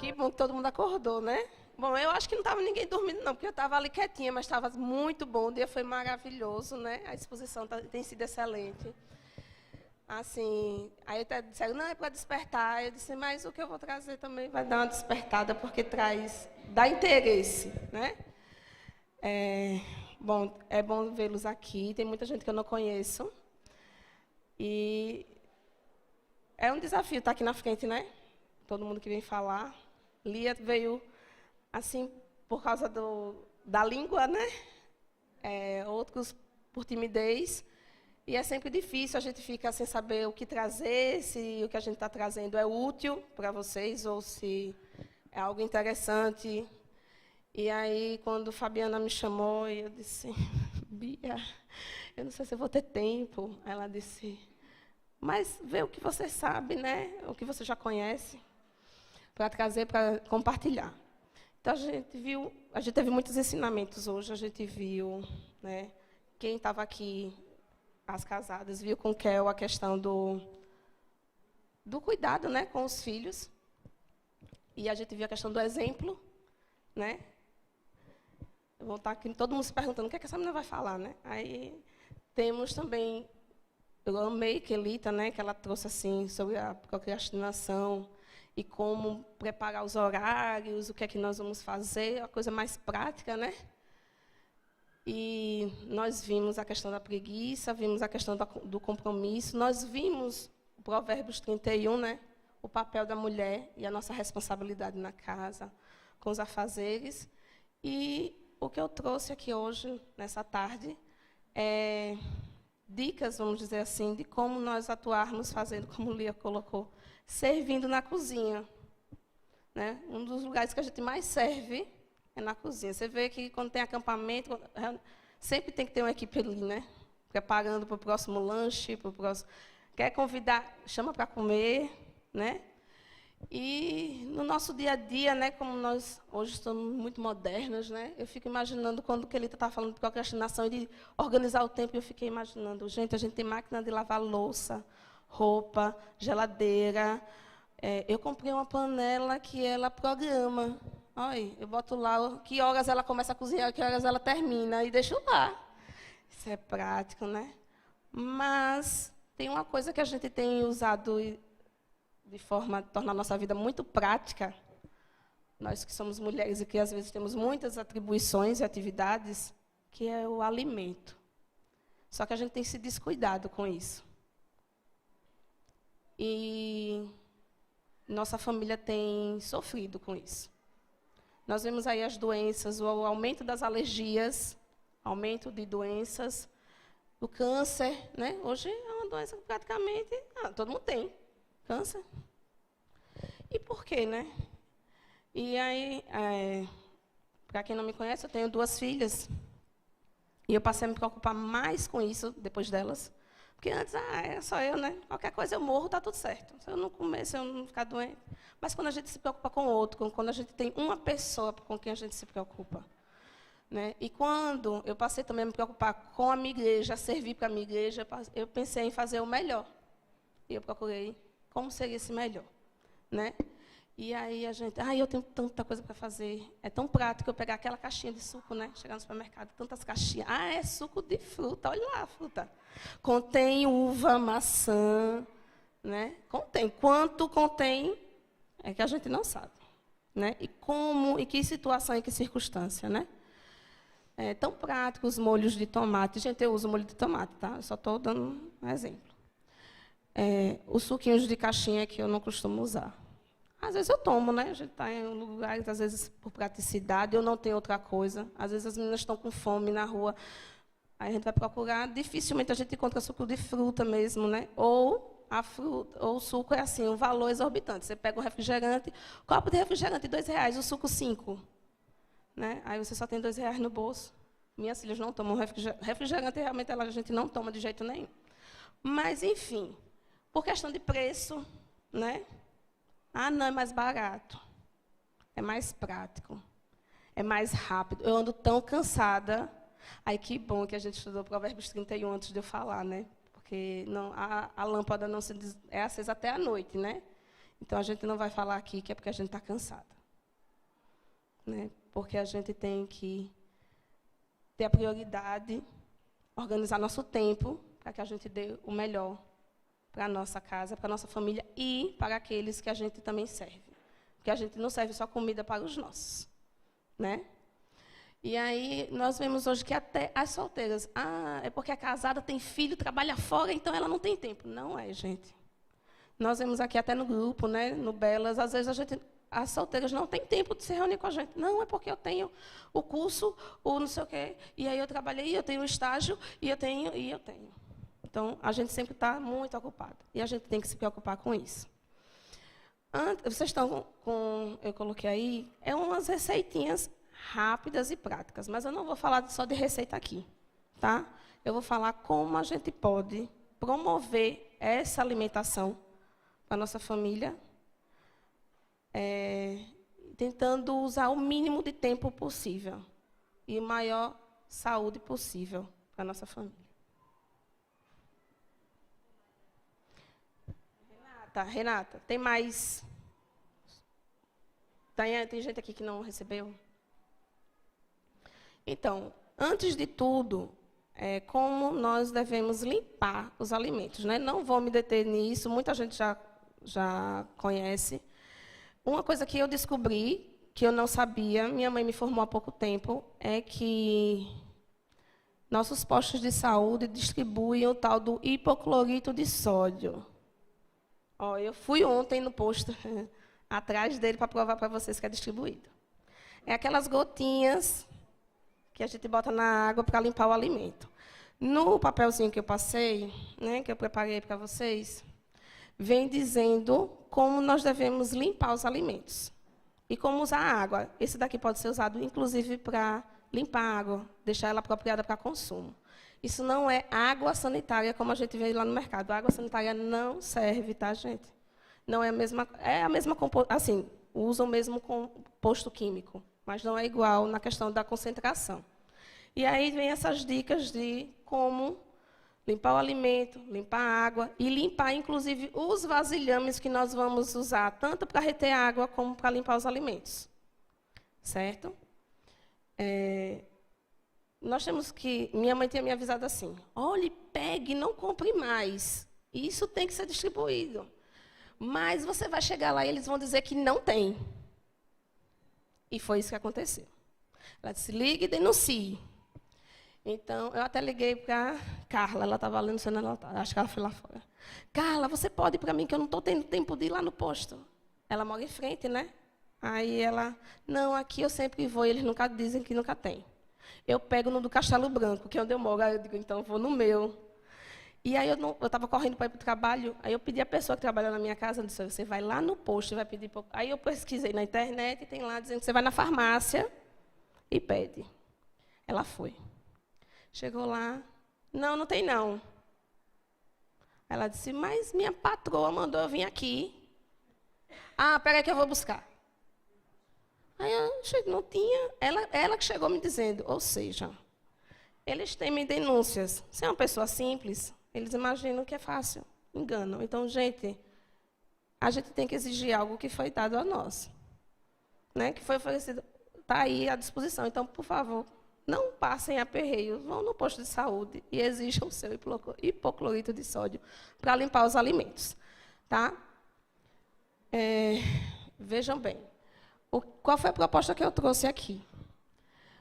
Que bom que todo mundo acordou, né? Bom, eu acho que não estava ninguém dormindo, não, porque eu estava ali quietinha, mas estava muito bom. O dia foi maravilhoso, né? A exposição tem sido excelente. Assim, aí até disseram, não, é para despertar. Eu disse, mas o que eu vou trazer também vai dar uma despertada, porque dá interesse, né? Bom, é bom vê-los aqui. Tem muita gente que eu não conheço. E é um desafio estar aqui na frente, né? Todo mundo que vem falar. Lia veio, assim, por causa da língua, né? Outros por timidez. E é sempre difícil, a gente fica sem saber o que trazer, se o que a gente está trazendo é útil para vocês ou se é algo interessante. E aí, quando Fabiana me chamou, eu disse, Bia, eu não sei se eu vou ter tempo. Ela disse, mas vê o que você sabe, né? O que você já conhece, para trazer, para compartilhar. Então, a gente teve muitos ensinamentos hoje, a gente viu, né? Quem estava aqui, as casadas, viu com Kel a questão do cuidado, né, com os filhos. E a gente viu a questão do exemplo, né? Vão estar aqui, todo mundo se perguntando o que é que essa menina vai falar, né? Aí temos também, eu amei Kelita, né, que ela trouxe assim sobre a procrastinação e como preparar os horários, o que é que nós vamos fazer, a coisa mais prática, né? E nós vimos a questão da preguiça, vimos a questão do compromisso, nós vimos o Provérbios 31, né? O papel da mulher e a nossa responsabilidade na casa, com os afazeres. E o que eu trouxe aqui hoje, nessa tarde, é dicas, vamos dizer assim, de como nós atuarmos fazendo, como Lia colocou, servindo na cozinha. Né? Um dos lugares que a gente mais serve é na cozinha. Você vê que quando tem acampamento, sempre tem que ter uma equipe ali, né? Preparando para o próximo lanche, para o próximo. Quer convidar, chama para comer, né? E no nosso dia a dia, né, como nós hoje estamos muito modernas, né? Eu fico imaginando quando o Kelita estava falando de procrastinação e de organizar o tempo, eu fiquei imaginando, gente, a gente tem máquina de lavar louça, roupa, geladeira. Eu comprei uma panela que ela programa. Olha, eu boto lá que horas ela começa a cozinhar, que horas ela termina, e deixo lá. Isso é prático, né? Mas tem uma coisa que a gente tem usado de forma a tornar a nossa vida muito prática, nós que somos mulheres e que às vezes temos muitas atribuições e atividades, que é o alimento. Só que a gente tem se descuidado com isso. E nossa família tem sofrido com isso. Nós vemos aí as doenças, o aumento das alergias, aumento de doenças, o câncer, né? Hoje é uma doença que praticamente todo mundo tem câncer. E por quê, né? E aí, para quem não me conhece, eu tenho 2 filhas. E eu passei a me preocupar mais com isso depois delas. Porque antes, é só eu, né? Qualquer coisa eu morro, está tudo certo. Se eu não comer, se eu não ficar doente. Mas quando a gente se preocupa com o outro, quando a gente tem uma pessoa com quem a gente se preocupa. Né? E quando eu passei também a me preocupar com a minha igreja, a servir para a minha igreja, eu pensei em fazer o melhor. E eu procurei como seria esse melhor. Né? E aí a gente, eu tenho tanta coisa para fazer. É tão prático eu pegar aquela caixinha de suco, né? Chegar no supermercado, tantas caixinhas. É suco de fruta, olha lá a fruta. Contém uva, maçã, né? Contém. Quanto contém é que a gente não sabe. Né? E como, e que situação, e que circunstância, né? É tão prático os molhos de tomate. Gente, eu uso molho de tomate, tá? Eu só estou dando um exemplo. Os suquinhos de caixinha que eu não costumo usar. Às vezes eu tomo, né? A gente está em lugares, às vezes, por praticidade, eu não tenho outra coisa. Às vezes as meninas estão com fome na rua, aí a gente vai procurar. Dificilmente a gente encontra suco de fruta mesmo, né? Ou o suco é assim, um valor exorbitante. Você pega um refrigerante, copo de refrigerante, R$2, o suco 5. Né? Aí você só tem R$2 no bolso. Minhas filhas não tomam refrigerante, realmente a gente não toma de jeito nenhum. Mas, enfim, por questão de preço, né? Não, é mais barato, é mais prático, é mais rápido. Eu ando tão cansada. Aí, que bom que a gente estudou Provérbios 31 antes de eu falar, né? Porque não, a lâmpada não é acesa até a noite, né? Então, a gente não vai falar aqui que é porque a gente está cansada. Né? Porque a gente tem que ter a prioridade, organizar nosso tempo, para que a gente dê o melhor para a nossa casa, para a nossa família e para aqueles que a gente também serve. Porque a gente não serve só comida para os nossos. Né? E aí, nós vemos hoje que até as solteiras, é porque a casada tem filho, trabalha fora, então ela não tem tempo. Não é, gente. Nós vemos aqui até no grupo, né, no Belas, às vezes as solteiras não têm tempo de se reunir com a gente. Não, é porque eu tenho o curso, o não sei o quê, e aí eu trabalhei, eu tenho o estágio, e eu tenho. Então, a gente sempre está muito ocupado. E a gente tem que se preocupar com isso. Vocês estão com, eu coloquei aí, umas receitinhas rápidas e práticas, mas eu não vou falar só de receita aqui, tá? Eu vou falar como a gente pode promover essa alimentação para a nossa família, tentando usar o mínimo de tempo possível e maior saúde possível para a nossa família. Renata, tem mais? Tem gente aqui que não recebeu? Então, antes de tudo, como nós devemos limpar os alimentos. Né? Não vou me deter nisso, muita gente já conhece. Uma coisa que eu descobri, que eu não sabia, minha mãe me informou há pouco tempo, é que nossos postos de saúde distribuem o tal do hipoclorito de sódio. Eu fui ontem no posto, atrás dele, para provar para vocês que é distribuído. É aquelas gotinhas que a gente bota na água para limpar o alimento. No papelzinho que eu passei, né, que eu preparei para vocês, vem dizendo como nós devemos limpar os alimentos. E como usar a água. Esse daqui pode ser usado, inclusive, para limpar a água, deixar ela apropriada para consumo. Isso não é água sanitária, como a gente vê lá no mercado. A água sanitária não serve, tá, gente? Não é a mesma, assim, usa o mesmo composto químico, mas não é igual na questão da concentração. E aí vem essas dicas de como limpar o alimento, limpar a água e limpar, inclusive, os vasilhames que nós vamos usar, tanto para reter água como para limpar os alimentos. Certo? Nós temos que... Minha mãe tinha me avisado assim, olhe, pegue, não compre mais. Isso tem que ser distribuído. Mas você vai chegar lá e eles vão dizer que não tem. E foi isso que aconteceu. Ela disse, ligue e denuncie. Então, eu até liguei para Carla, ela estava ali no cenário, acho que ela foi lá fora. Carla, você pode ir para mim, que eu não estou tendo tempo de ir lá no posto. Ela mora em frente, né? Aí ela, não, aqui eu sempre vou, e eles nunca dizem que nunca tem. Eu pego no do Castelo Branco, que é onde eu moro, aí eu digo, então eu vou no meu. E aí eu estava correndo para ir para o trabalho, aí eu pedi a pessoa que trabalha na minha casa, disse, você vai lá no posto e vai pedir... Aí eu pesquisei na internet e tem lá dizendo que você vai na farmácia e pede. Ela foi. Chegou lá, não tem não. Ela disse, mas minha patroa mandou eu vir aqui. Peraí que eu vou buscar. Aí eu não tinha, ela que chegou me dizendo, ou seja, eles temem denúncias. Se é uma pessoa simples, eles imaginam que é fácil, enganam. Então, gente, a gente tem que exigir algo que foi dado a nós, né? Que foi oferecido, está aí à disposição. Então, por favor, não passem aperreios, vão no posto de saúde e exijam o seu hipoclorito de sódio para limpar os alimentos. Tá? Vejam bem, qual foi a proposta que eu trouxe aqui?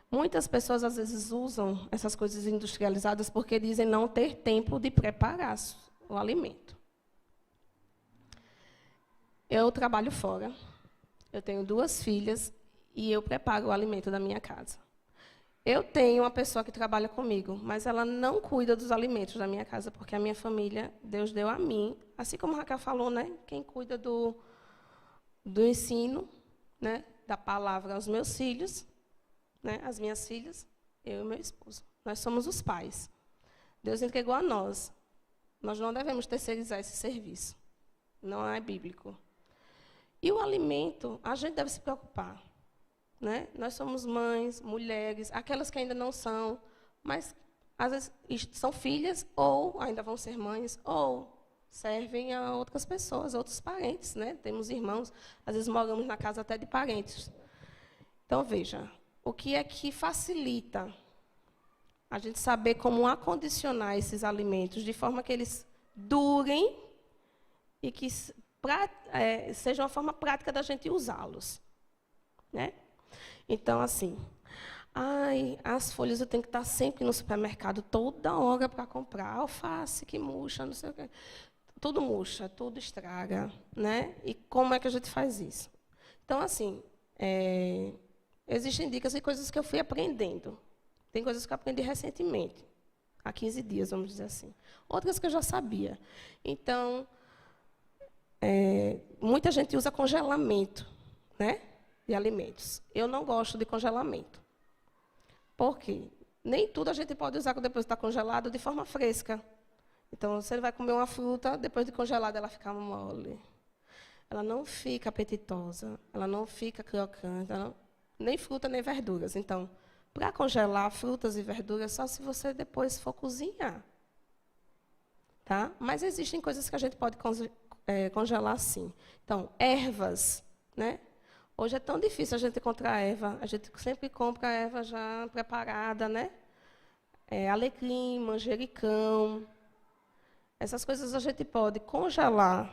Muitas pessoas, às vezes, usam essas coisas industrializadas porque dizem não ter tempo de preparar o alimento. Eu trabalho fora, eu tenho 2 filhas e eu preparo o alimento da minha casa. Eu tenho uma pessoa que trabalha comigo, mas ela não cuida dos alimentos da minha casa, porque a minha família, Deus deu a mim, assim como a Raquel falou, né? Quem cuida do ensino, né, da palavra aos meus filhos, né, as minhas filhas, eu e meu esposo. Nós somos os pais. Deus entregou a nós. Nós não devemos terceirizar esse serviço. Não é bíblico. E o alimento, a gente deve se preocupar. Né? Nós somos mães, mulheres, aquelas que ainda não são, mas às vezes são filhas, ou ainda vão ser mães, ou servem a outras pessoas, outros parentes, né? Temos irmãos, às vezes moramos na casa até de parentes. Então, veja, o que é que facilita a gente saber como acondicionar esses alimentos de forma que eles durem e que seja uma forma prática da gente usá-los, né? Então, assim, as folhas eu tenho que estar sempre no supermercado, toda hora para comprar. Alface que murcha, não sei o quê. Tudo murcha, tudo estraga, né? E como é que a gente faz isso? Então, assim, existem dicas e coisas que eu fui aprendendo. Tem coisas que eu aprendi recentemente, há 15 dias, vamos dizer assim. Outras que eu já sabia. Então, muita gente usa congelamento, né, de alimentos. Eu não gosto de congelamento. Por quê? Nem tudo a gente pode usar depois de estar congelado de forma fresca. Então, você vai comer uma fruta, depois de congelada, ela fica mole. Ela não fica apetitosa, ela não fica crocante, nem fruta, nem verduras. Então, para congelar frutas e verduras, só se você depois for cozinhar. Tá? Mas existem coisas que a gente pode congelar sim. Então, ervas, né? Hoje é tão difícil a gente encontrar erva. A gente sempre compra a erva já preparada, né? Alecrim, manjericão. Essas coisas a gente pode congelar.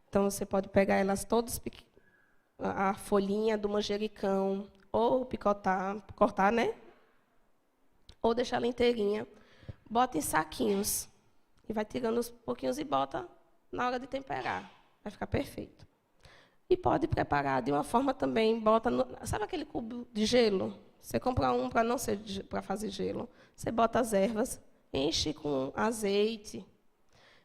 Então, você pode pegar elas todas, a folhinha do manjericão, ou picotar, cortar, né? Ou deixar ela inteirinha. Bota em saquinhos. E vai tirando uns pouquinhos e bota na hora de temperar. Vai ficar perfeito. E pode preparar de uma forma também, sabe aquele cubo de gelo? Você compra um para não ser para fazer gelo. Você bota as ervas, enche com azeite,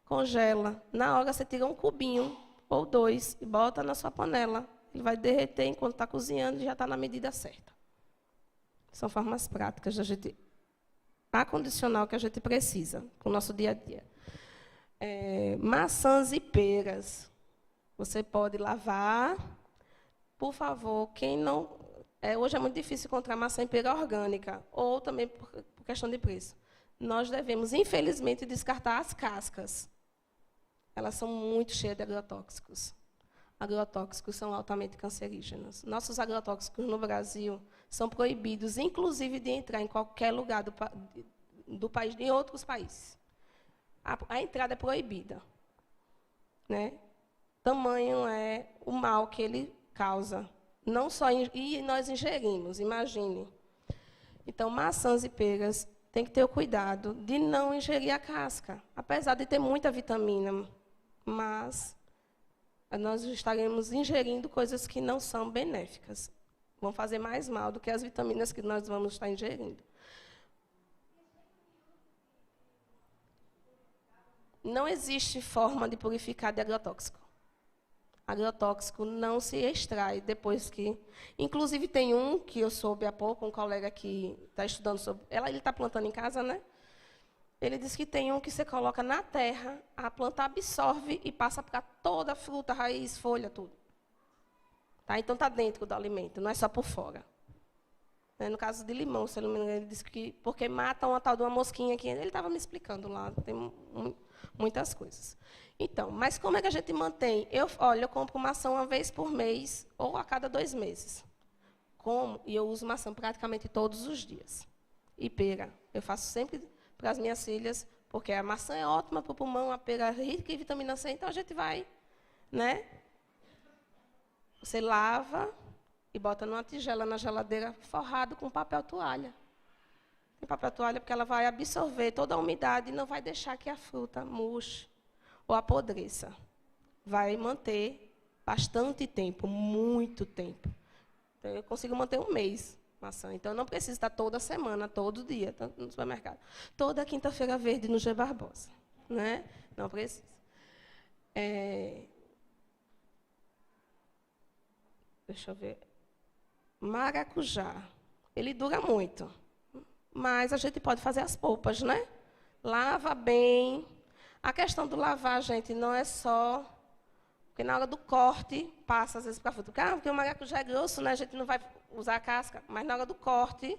congela. Na hora você tira um cubinho ou 2 e bota na sua panela. Ele vai derreter enquanto está cozinhando e já está na medida certa. São formas práticas de a gente acondicionar o que a gente precisa para o nosso dia a dia. Maçãs e peras. Você pode lavar. Por favor, quem não... hoje é muito difícil encontrar maçã e pera orgânica, ou também por questão de preço. Nós devemos, infelizmente, descartar as cascas. Elas são muito cheias de agrotóxicos. Agrotóxicos são altamente cancerígenos. Nossos agrotóxicos no Brasil são proibidos, inclusive, de entrar em qualquer lugar do país, em outros países. A entrada é proibida, né? Tamanho é o mal que ele causa. Não só e nós ingerimos, imagine. Então, maçãs e peras, tem que ter o cuidado de não ingerir a casca, apesar de ter muita vitamina, mas nós estaremos ingerindo coisas que não são benéficas. Vão fazer mais mal do que as vitaminas que nós vamos estar ingerindo. Não existe forma de purificar de agrotóxico. Agrotóxico não se extrai depois que... Inclusive, tem um que eu soube há pouco, um colega que está estudando sobre... Ele está plantando em casa, né? Ele disse que tem um que você coloca na terra, a planta absorve e passa para toda a fruta, raiz, folha, tudo. Tá? Então, está dentro do alimento, não é só por fora. No caso de limão, se eu não me engano, ele disse que... Porque mata uma tal de uma mosquinha aqui. Ele estava me explicando lá, tem muitas coisas. Então, mas como é que a gente mantém? Eu compro maçã uma vez por mês ou a cada 2 meses. E eu uso maçã praticamente todos os dias. E pera. Eu faço sempre para as minhas filhas, porque a maçã é ótima para o pulmão, a pera é rica em vitamina C, então a gente vai, né? Você lava e bota numa tigela na geladeira, forrado com papel toalha. Tem papel toalha porque ela vai absorver toda a umidade e não vai deixar que a fruta murche ou apodreça. Vai manter bastante tempo, muito tempo. Então, eu consigo manter 1 mês maçã. Então, eu não preciso estar toda semana, todo dia no supermercado. Toda quinta-feira verde no G. Barbosa. Né? Não precisa. Deixa eu ver. Maracujá. Ele dura muito. Mas a gente pode fazer as polpas, né? Lava bem. A questão do lavar, gente, não é só... Porque na hora do corte, passa às vezes para a fruta. Porque o maracujá é grosso, né? A gente não vai usar a casca. Mas na hora do corte,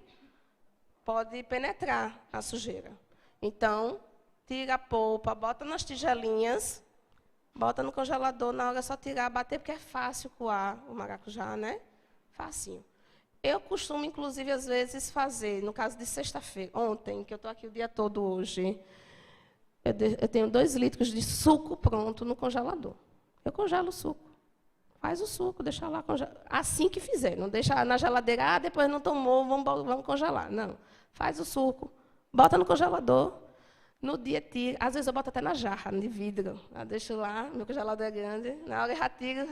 pode penetrar a sujeira. Então, tira a polpa, bota nas tigelinhas, bota no congelador, na hora é só tirar, bater, porque é fácil coar o maracujá, né? Facinho. Eu costumo, inclusive, às vezes, fazer, no caso de sexta-feira, ontem, que eu estou aqui o dia todo hoje, eu tenho 2 litros de suco pronto no congelador. Eu congelo o suco. Faz o suco, deixa lá congelar. Assim que fizer, não deixa na geladeira, depois não tomou, vamos congelar. Não. Faz o suco, bota no congelador, no dia tira. Às vezes eu boto até na jarra de vidro. Eu deixo lá, meu congelador é grande, na hora eu já tiro,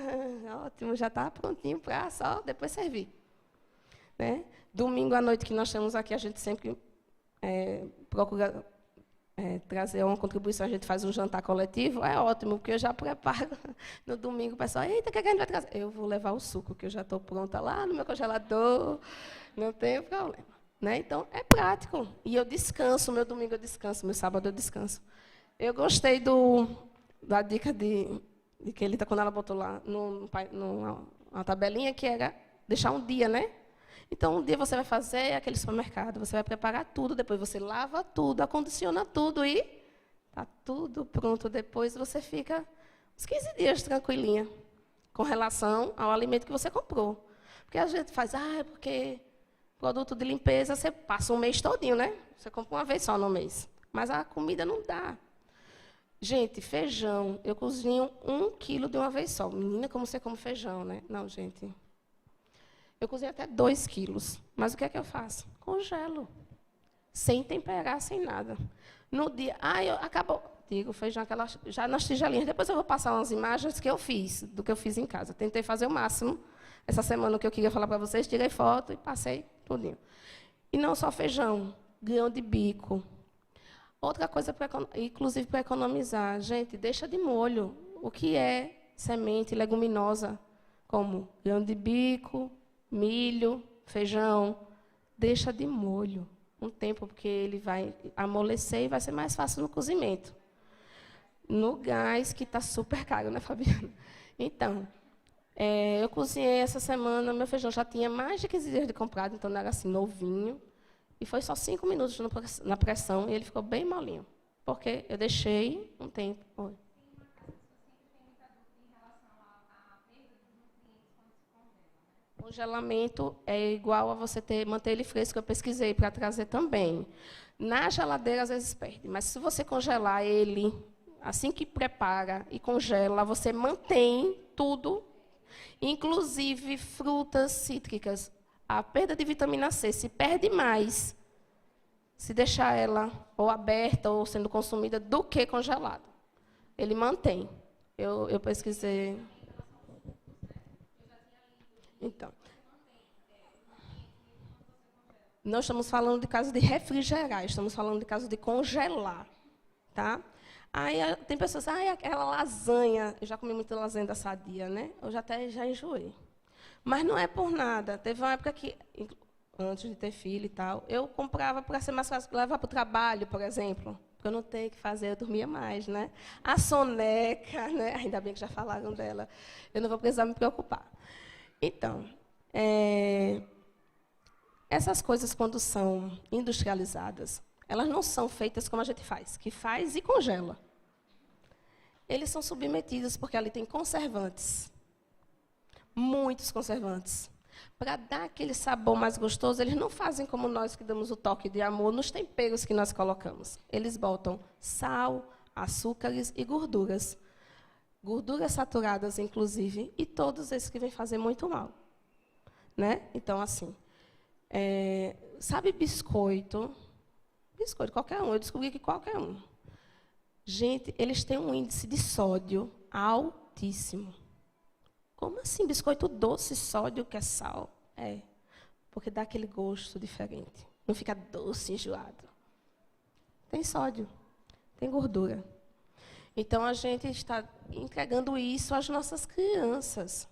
ótimo, já está prontinho para só depois servir. Né? Domingo à noite que nós temos aqui, a gente sempre procura trazer uma contribuição, a gente faz um jantar coletivo, é ótimo, porque eu já preparo no domingo, o pessoal, eita, o que a gente vai trazer? Eu vou levar o suco, que eu já estou pronta lá no meu congelador, não tem problema. Né? Então, é prático. E eu descanso, meu domingo eu descanso, meu sábado eu descanso. Eu gostei da dica de que ele, quando ela botou lá numa tabelinha, que era deixar um dia, né? Então, um dia você vai fazer aquele supermercado, você vai preparar tudo, depois você lava tudo, acondiciona tudo e está tudo pronto. Depois você fica uns 15 dias tranquilinha com relação ao alimento que você comprou. Porque a gente faz, porque produto de limpeza você passa um mês todinho, né? Você compra uma vez só no mês. Mas a comida não dá. Gente, feijão, eu cozinho 1 quilo de uma vez só. Menina, como você come feijão, né? Não, gente. Eu cozinho até 2 quilos. Mas o que é que eu faço? Congelo. Sem temperar, sem nada. No dia, acabou. Digo, feijão, já nas tigelinhas. Depois eu vou passar umas imagens que eu fiz, do que eu fiz em casa. Tentei fazer o máximo. Essa semana, o que eu queria falar para vocês, tirei foto e passei tudinho. E não só feijão, grão de bico. Outra coisa, inclusive para economizar. Gente, deixa de molho o que é semente leguminosa, como grão de bico, milho, feijão, deixa de molho um tempo, porque ele vai amolecer e vai ser mais fácil no cozimento. No gás, que está super caro, né, Fabiana? Então, eu cozinhei essa semana, meu feijão já tinha mais de 15 dias de comprado, então não era assim, novinho. E foi só 5 minutos na pressão e ele ficou bem molinho. Porque eu deixei um tempo. Oi. Congelamento é igual a você manter ele fresco, eu pesquisei para trazer também. Na geladeira, às vezes, perde, mas se você congelar ele, assim que prepara e congela, você mantém tudo, inclusive frutas cítricas. A perda de vitamina C se perde mais se deixar ela ou aberta ou sendo consumida do que congelada. Ele mantém. Eu pesquisei. Então, nós estamos falando de caso de refrigerar, estamos falando de caso de congelar, tá? Aí tem pessoas, aquela lasanha, eu já comi muita lasanha da Sadia, né? Eu já enjoei. Mas não é por nada. Teve uma época que, antes de ter filho e tal, eu comprava para ser mais fácil levar para o trabalho, por exemplo. Porque eu não tenho o que fazer, eu dormia mais, né? A soneca, né? Ainda bem que já falaram dela. Eu não vou precisar me preocupar. Então, essas coisas, quando são industrializadas, elas não são feitas como a gente faz, que faz e congela. Eles são submetidos porque ali tem conservantes. Muitos conservantes. Para dar aquele sabor mais gostoso, eles não fazem como nós que damos o toque de amor nos temperos que nós colocamos. Eles botam sal, açúcares e gorduras. Gorduras saturadas, inclusive, e todos esses que vêm fazer muito mal. Né? Então, assim, sabe biscoito? Biscoito, qualquer um. Eu descobri que qualquer um. Gente, eles têm um índice de sódio altíssimo. Como assim? Biscoito doce, sódio, que é sal? Porque dá aquele gosto diferente. Não fica doce, enjoado. Tem sódio, tem gordura. Então, a gente está entregando isso às nossas crianças.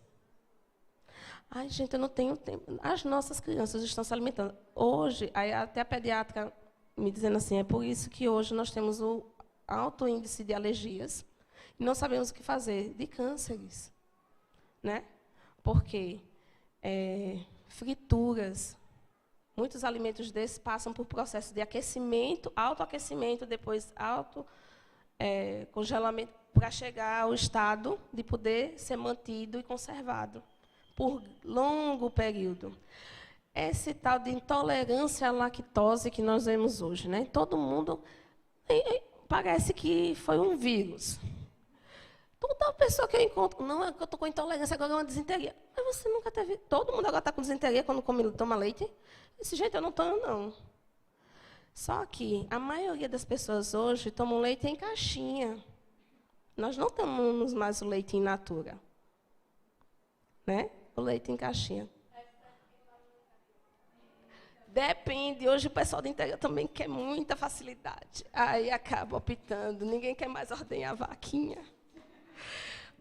Ai, gente, eu não tenho tempo. As nossas crianças estão se alimentando. Hoje, até a pediatra me dizendo assim, é por isso que hoje nós temos o alto índice de alergias e não sabemos o que fazer, de cânceres. Né? Porque frituras, Muitos alimentos desses passam por processo de aquecimento, autoaquecimento, depois congelamento, para chegar ao estado de poder ser mantido e conservado por longo período. Esse tal de intolerância à lactose que nós vemos hoje, né? Todo mundo parece que foi um vírus. Toda pessoa que eu encontro, não é que eu estou com intolerância, agora é uma disenteria. Mas você nunca teve. Todo mundo agora está com disenteria quando toma leite. Desse jeito eu não tomo, não. Só que a maioria das pessoas hoje tomam leite em caixinha. Nós não tomamos mais o leite in natura. Né? O leite em caixinha. Depende. Hoje o pessoal do interior também quer muita facilidade. Aí acaba optando. Ninguém quer mais ordenhar a vaquinha.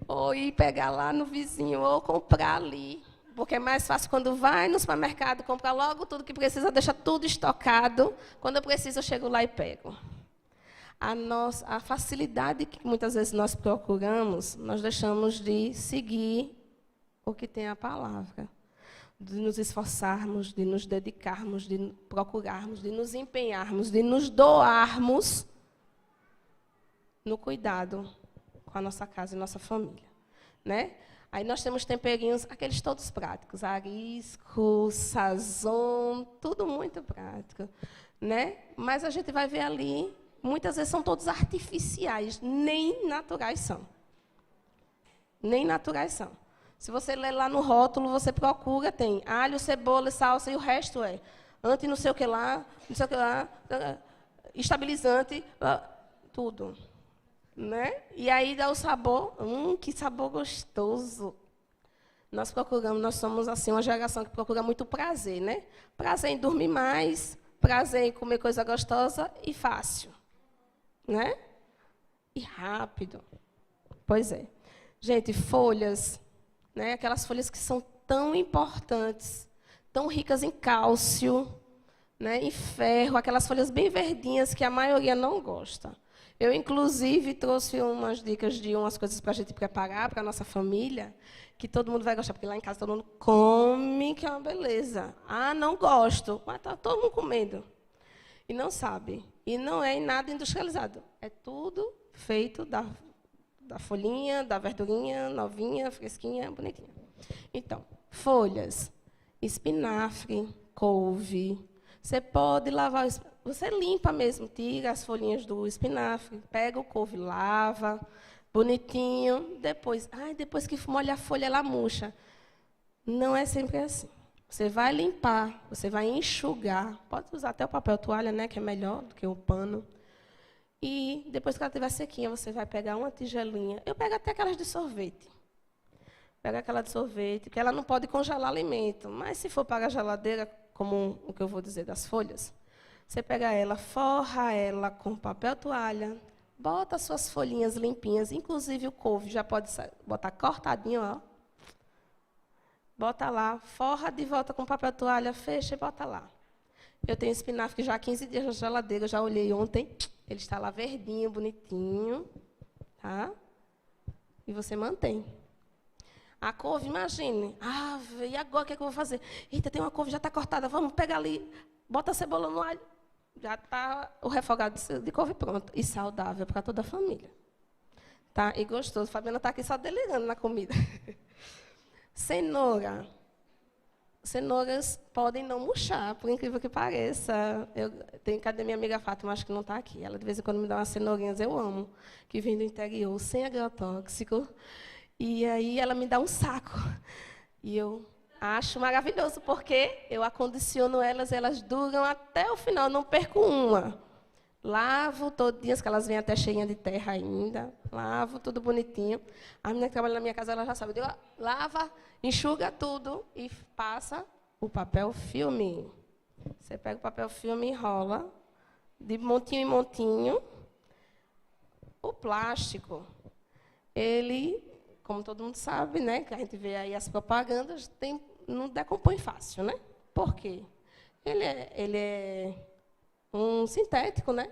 Ou ir pegar lá no vizinho, ou comprar ali. Porque é mais fácil quando vai no supermercado, compra logo tudo que precisa, deixa tudo estocado. Quando eu preciso, eu chego lá e pego. A facilidade que muitas vezes nós procuramos, nós deixamos de seguir o que tem a palavra. De nos esforçarmos, de nos dedicarmos, de procurarmos, de nos empenharmos, de nos doarmos no cuidado com a nossa casa e nossa família. Né? Aí nós temos temperinhos, aqueles todos práticos, arisco, sazon, tudo muito prático. Né? Mas a gente vai ver ali, muitas vezes são todos artificiais, nem naturais são. Nem naturais são. Se você ler lá no rótulo, você procura, tem alho, cebola, salsa, e o resto é anti não sei o que lá, estabilizante, tudo. Né? E aí dá o sabor, que sabor gostoso. Nós somos assim uma geração que procura muito prazer, né? Prazer em dormir mais, prazer em comer coisa gostosa e fácil, né? E rápido. Pois é. Gente, folhas, né? Aquelas folhas que são tão importantes, tão ricas em cálcio, né? Em ferro, aquelas folhas bem verdinhas que a maioria não gosta. Eu, inclusive, trouxe umas dicas de umas coisas para a gente preparar para a nossa família, que todo mundo vai gostar, porque lá em casa todo mundo come, que é uma beleza. Ah, não gosto, mas está todo mundo comendo. E não sabe. E não é nada industrializado. É tudo feito da folhinha, da verdurinha, novinha, fresquinha, bonitinha. Então, folhas, espinafre, couve. Você pode lavar, você limpa mesmo, tira as folhinhas do espinafre, pega o couve, lava, bonitinho, depois que molha a folha, ela murcha. Não é sempre assim. Você vai limpar, você vai enxugar, pode usar até o papel toalha, né, que é melhor do que o pano. E depois que ela estiver sequinha, você vai pegar uma tigelinha. Eu pego até aquelas de sorvete. Pega aquela de sorvete, que ela não pode congelar alimento, mas se for para a geladeira, como o que eu vou dizer das folhas, você pega ela, forra ela com papel toalha, bota as suas folhinhas limpinhas, inclusive o couve já pode botar cortadinho, ó. Bota lá, forra de volta com papel toalha, fecha e bota lá. Eu tenho espinafre já há 15 dias na geladeira, eu já olhei ontem, ele está lá verdinho, bonitinho, tá? E você mantém. A couve, imagine. E agora o que é que eu vou fazer? Eita, tem uma couve, já está cortada. Vamos pegar ali, bota a cebola no alho. Já está o refogado de couve pronto. E saudável para toda a família. Tá? E gostoso. Fabiana está aqui só delirando na comida. Cenoura. Cenouras podem não murchar, por incrível que pareça. Cadê minha amiga Fátima? Acho que não está aqui. Ela, de vez em quando, me dá umas cenourinhas, eu amo, que vem do interior, sem agrotóxico. E aí ela me dá um saco. E eu acho maravilhoso, porque eu acondiciono elas, elas duram até o final, não perco uma. Lavo todinhas, que elas vêm até cheinhas de terra ainda. Lavo tudo bonitinho. A menina que trabalha na minha casa, ela já sabe. Eu digo, lava, enxuga tudo e passa o papel filme. Você pega o papel filme e enrola de montinho em montinho. O plástico, ele, como todo mundo sabe, né, que a gente vê aí as propagandas, não decompõe fácil, né? Por quê? Ele é um sintético, né,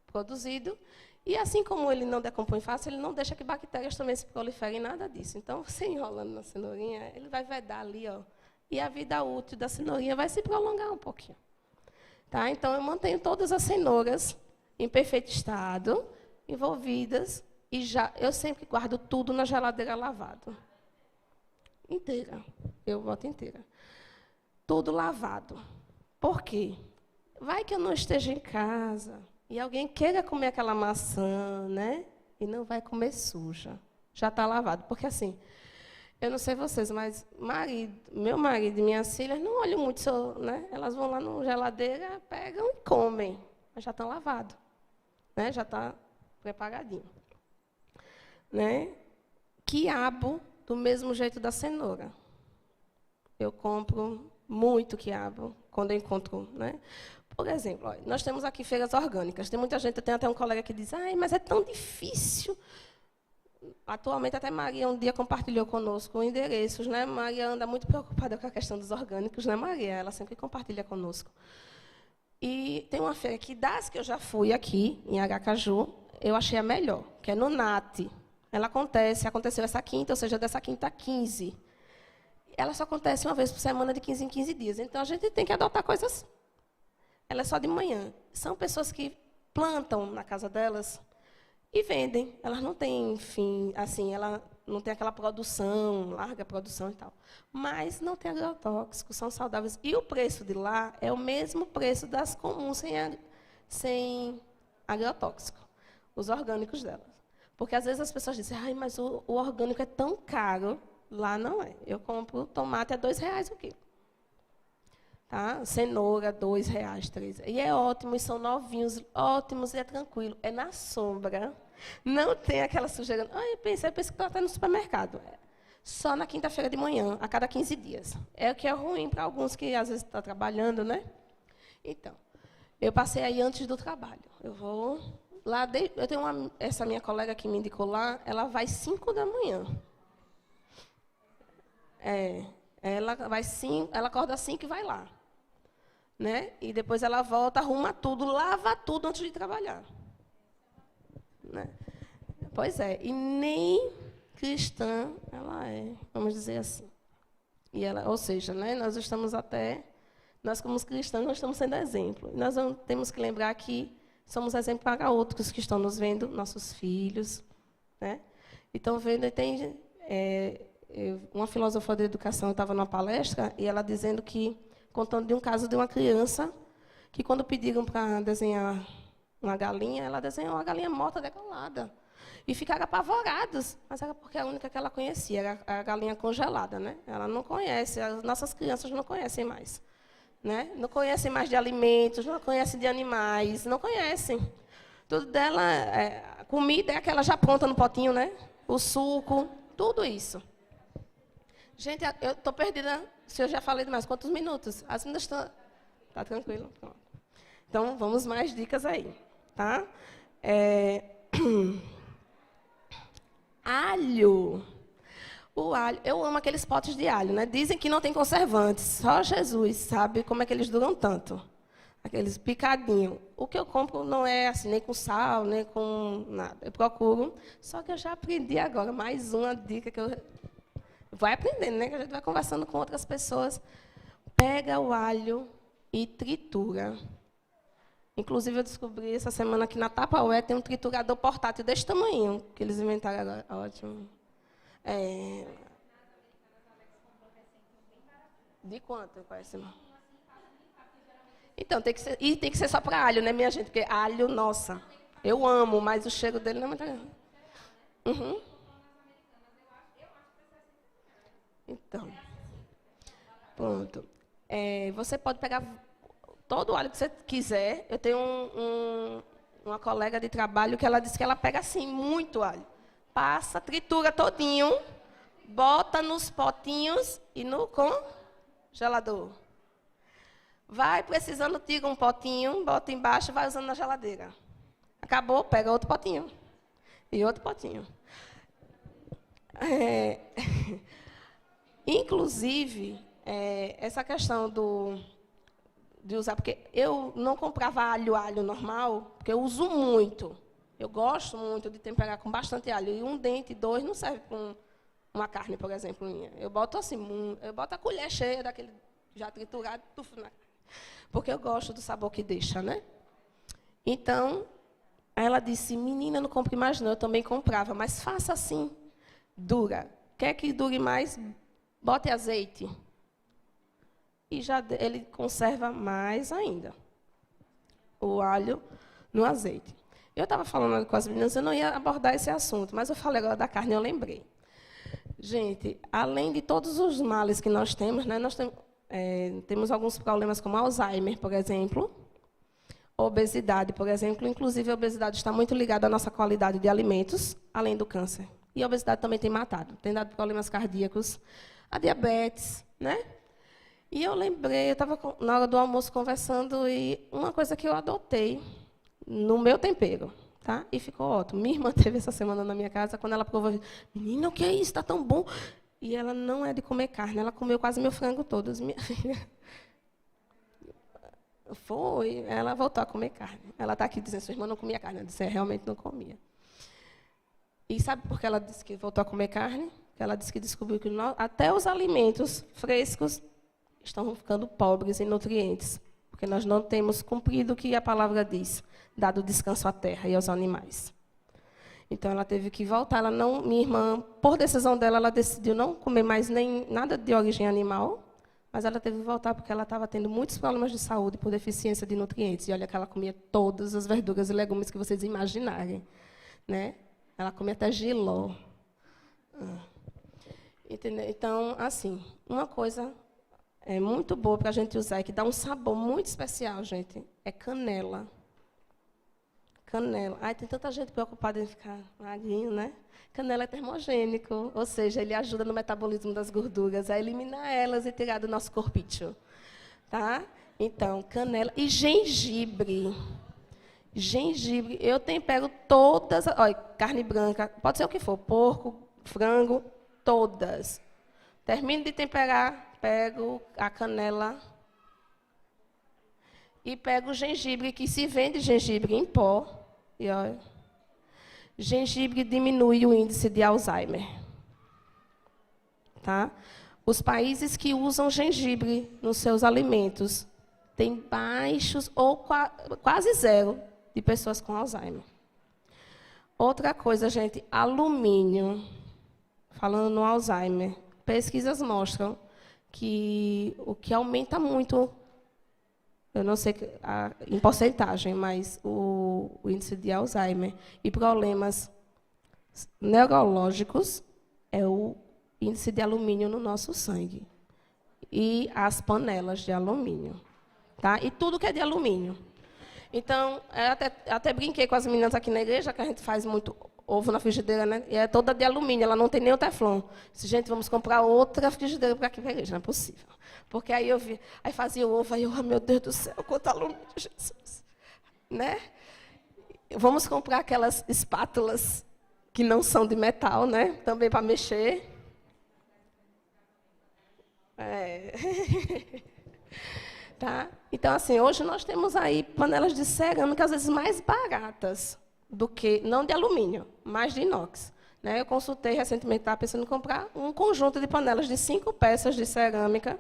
produzido, e assim como ele não decompõe fácil, ele não deixa que bactérias também se proliferem, nada disso. Então, você enrolando na cenourinha, ele vai vedar ali, ó, e a vida útil da cenourinha vai se prolongar um pouquinho. Tá? Então, eu mantenho todas as cenouras em perfeito estado, envolvidas, e eu sempre guardo tudo na geladeira lavado. Inteira. Eu boto inteira. Tudo lavado. Por quê? Vai que eu não esteja em casa e alguém queira comer aquela maçã, né? E não vai comer suja. Já está lavado. Porque, assim, eu não sei vocês, mas meu marido e minhas filhas não olham muito, né? Elas vão lá na geladeira, pegam e comem. Mas já estão lavados. Né? Já está preparadinho. Né? Quiabo, do mesmo jeito da cenoura. Eu compro muito quiabo quando eu encontro. Né? Por exemplo, olha, nós temos aqui feiras orgânicas. Tem muita gente, tem até um colega que diz, ai, mas é tão difícil. Atualmente, até Maria um dia compartilhou conosco endereços. Né? Maria anda muito preocupada com a questão dos orgânicos, né, Maria? Ela sempre compartilha conosco. E tem uma feira que, das que eu já fui aqui, em Aracaju, eu achei a melhor, que é no NAT. Ela aconteceu essa quinta, ou seja, dessa quinta a 15. Ela só acontece uma vez por semana, de 15 em 15 dias. Então, a gente tem que adotar coisas. Ela é só de manhã. São pessoas que plantam na casa delas e vendem. Elas não têm, enfim, assim, ela não tem aquela produção, larga produção e tal. Mas não tem agrotóxicos, são saudáveis. E o preço de lá é o mesmo preço das comuns sem agrotóxico, os orgânicos delas. Porque, às vezes, as pessoas dizem, ai, mas o orgânico é tão caro. Lá não é. Eu compro tomate a R$2 o quilo. Tá? Cenoura, R$2, R$3. E é ótimo, e são novinhos, ótimos, e é tranquilo. É na sombra. Não tem aquela sujeira. Eu pensei que está até no supermercado. Só na quinta-feira de manhã, a cada 15 dias. É o que é ruim para alguns que, às vezes, estão trabalhando, né? Então, eu passei aí antes do trabalho. Eu vou lá, eu tenho essa minha colega que me indicou lá, ela vai 5 da manhã. Ela acorda às 5 e vai lá. Né? E depois ela volta, arruma tudo, lava tudo antes de trabalhar. Né? Pois é, e nem cristã ela é, vamos dizer assim. E ela, ou seja, né, nós como cristãos, nós estamos sendo exemplo. E nós temos que lembrar que somos exemplo para outros que estão nos vendo, nossos filhos. Né? E estão vendo, tem... uma filósofa da educação, eu estava numa palestra, e ela dizendo que, contando de um caso de uma criança, que quando pediram para desenhar uma galinha, ela desenhou uma galinha morta, degolada. E ficaram apavorados, mas era porque a única que ela conhecia era a galinha congelada. Né? Ela não conhece, as nossas crianças não conhecem mais. Né? Não conhecem mais de alimentos, não conhecem de animais, não conhecem. Tudo dela, a comida é aquela já pronta no potinho, né? O suco, tudo isso. Gente, eu estou perdida. Se eu já falei demais, quantos minutos? As meninas estão... Tá tranquilo? Pronto. Então, vamos mais dicas aí. Tá? Alho. O alho. Eu amo aqueles potes de alho. Né? Dizem que não tem conservantes. Só Jesus sabe como é que eles duram tanto. Aqueles picadinhos. O que eu compro não é assim, nem com sal, nem com nada. Eu procuro. Só que eu já aprendi agora. Mais uma dica que eu... Vai aprendendo, né? Que a gente vai conversando com outras pessoas. Pega o alho e tritura. Inclusive, eu descobri essa semana que na Tupperware tem um triturador portátil desse tamanho, que eles inventaram agora. Ótimo. De quanto? Então, tem que ser só para alho, né, minha gente? Porque alho, nossa, eu amo, mas o cheiro dele não é muito grande. Uhum. Então, pronto. Você pode pegar todo o alho que você quiser. Eu tenho uma colega de trabalho que ela disse que ela pega assim, muito alho. Passa, tritura todinho, bota nos potinhos e no congelador. Vai precisando, tira um potinho, bota embaixo e vai usando na geladeira. Acabou, pega outro potinho. E outro potinho. Inclusive, essa questão de usar, porque eu não comprava alho normal, porque eu uso muito. Eu gosto muito de temperar com bastante alho. E um dente, 2, não serve uma carne, por exemplo, minha. Eu boto assim, eu boto a colher cheia daquele já triturado, porque eu gosto do sabor que deixa, né? Então, ela disse, menina, não compre mais não, eu também comprava, mas faça assim, dura. Quer que dure mais? Bote azeite. E ele conserva mais ainda o alho no azeite. Eu estava falando com as meninas, eu não ia abordar esse assunto, mas eu falei agora da carne, eu lembrei. Gente, além de todos os males que nós temos, né, nós temos alguns problemas como Alzheimer, por exemplo, obesidade, por exemplo. Inclusive, a obesidade está muito ligada à nossa qualidade de alimentos, além do câncer. E a obesidade também tem matado, tem dado problemas cardíacos, a diabetes, né? E eu lembrei, eu estava na hora do almoço conversando, e uma coisa que eu adotei no meu tempero, tá? E ficou ótimo. Minha irmã teve essa semana na minha casa, quando ela provou, menina, o que é isso? Está tão bom. E ela não é de comer carne, ela comeu quase meu frango todo. Minha filha. Ela voltou a comer carne. Ela está aqui dizendo, sua irmã não comia carne. Eu disse, realmente não comia. E sabe por que ela disse que voltou a comer carne? Porque ela disse que descobriu que até os alimentos frescos estão ficando pobres em nutrientes, porque nós não temos cumprido o que a palavra diz, dado descanso à terra e aos animais. Então, ela teve que voltar. Minha irmã, por decisão dela, ela decidiu não comer mais nem nada de origem animal, mas ela teve que voltar porque ela estava tendo muitos problemas de saúde por deficiência de nutrientes. E olha que ela comia todas as verduras e legumes que vocês imaginarem, né? Ela comia até jiló. Entendeu? Então, assim, uma coisa muito boa para a gente usar e que dá um sabor muito especial, gente, é canela. Canela. Ai, tem tanta gente preocupada em ficar magrinho, né? Canela é termogênico, ou seja, ele ajuda no metabolismo das gorduras, a eliminar elas e tirar do nosso corpício. Tá? Então, canela e gengibre. Gengibre, eu tempero todas, olha, carne branca, pode ser o que for, porco, frango, todas. Termino de temperar, pego a canela e pego o gengibre, que se vende gengibre em pó. E olha, gengibre diminui o índice de Alzheimer. Tá? Os países que usam gengibre nos seus alimentos têm baixos ou quase zero de pessoas com Alzheimer. Outra coisa, gente, alumínio. Falando no Alzheimer, pesquisas mostram que o que aumenta muito, eu não sei em porcentagem, mas o índice de Alzheimer e problemas neurológicos é o índice de alumínio no nosso sangue. E as panelas de alumínio. Tá? E tudo que é de alumínio. Então, até brinquei com as meninas aqui na igreja, que a gente faz muito ovo na frigideira, né? E é toda de alumínio, ela não tem nem o teflon. Disse, gente, vamos comprar outra frigideira para aqui para a igreja, não é possível. Porque aí aí fazia o ovo, aí eu, oh, meu Deus do céu, quanto alumínio, Jesus. Né? Vamos comprar aquelas espátulas que não são de metal, né? Também para mexer. Tá? Então, assim, hoje nós temos aí panelas de cerâmica, às vezes mais baratas do que, não de alumínio, mas de inox. Né? Eu consultei recentemente, estava pensando em comprar um conjunto de panelas de 5 peças de cerâmica,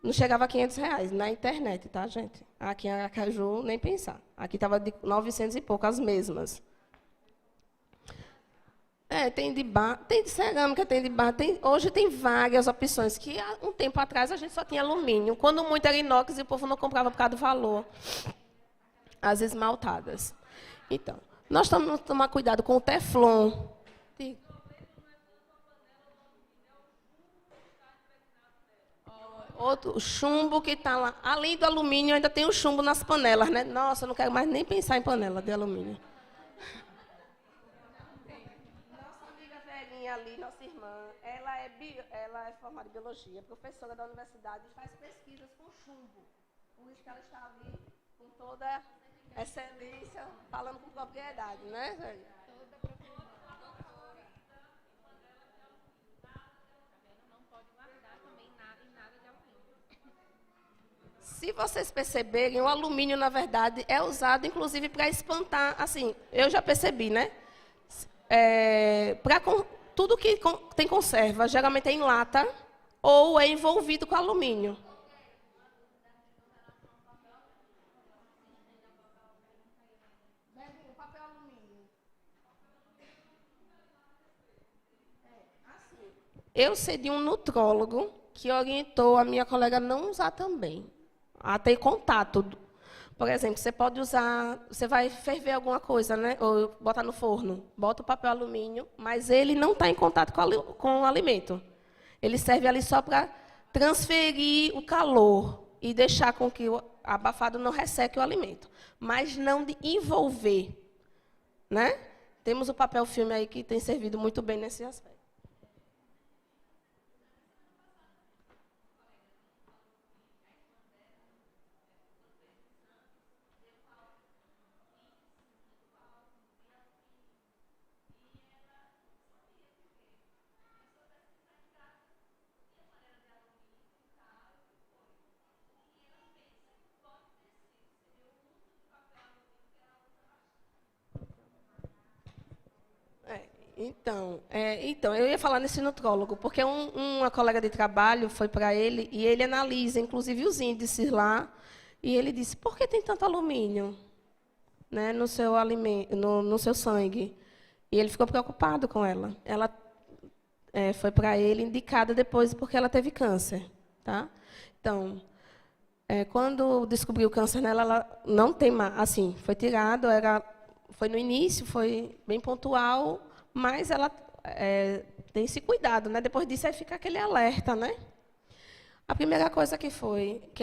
não chegava a R$500 na internet, tá, gente? Aqui em Aracaju, nem pensar. Aqui estava de 900 e pouco, as mesmas. Tem de cerâmica, tem de barro. Hoje tem várias opções, que há um tempo atrás a gente só tinha alumínio. Quando muito era inox e o povo não comprava por causa do valor. As esmaltadas. Então, nós temos que tomar cuidado com o teflon. Outro chumbo que está lá. Além do alumínio, ainda tem o chumbo nas panelas, né? Nossa, eu não quero mais nem pensar em panela de alumínio. Ali, nossa irmã, ela é formada em biologia, professora da universidade e faz pesquisas com chumbo. Por isso que ela está ali com toda excelência, falando com propriedade, né, Zé? Se vocês perceberem, o alumínio, na verdade, é usado, inclusive, para espantar, assim, eu já percebi, né? Tudo que tem conserva, geralmente é em lata ou é envolvido com alumínio. Eu sei de um nutrólogo que orientou a minha colega a não usar também, a ter contato. Por exemplo, você pode usar, você vai ferver alguma coisa, né? Ou botar no forno, bota o papel alumínio, mas ele não está em contato com o alimento. Ele serve ali só para transferir o calor e deixar com que o abafado não resseque o alimento, mas não de envolver, né? Temos o papel filme aí que tem servido muito bem nesse aspecto. Então, eu ia falar nesse nutrólogo, porque uma colega de trabalho foi para ele e ele analisa, inclusive, os índices lá, e ele disse, por que tem tanto alumínio, né, no seu alimento, no seu sangue? E ele ficou preocupado com ela. Ela foi para ele indicada depois porque ela teve câncer. Tá? Então, quando descobriu o câncer nela, ela não tem mais, assim, foi tirado, foi no início, foi bem pontual, mas ela tem esse cuidado, né? Depois disso, aí fica aquele alerta, né? A primeira coisa que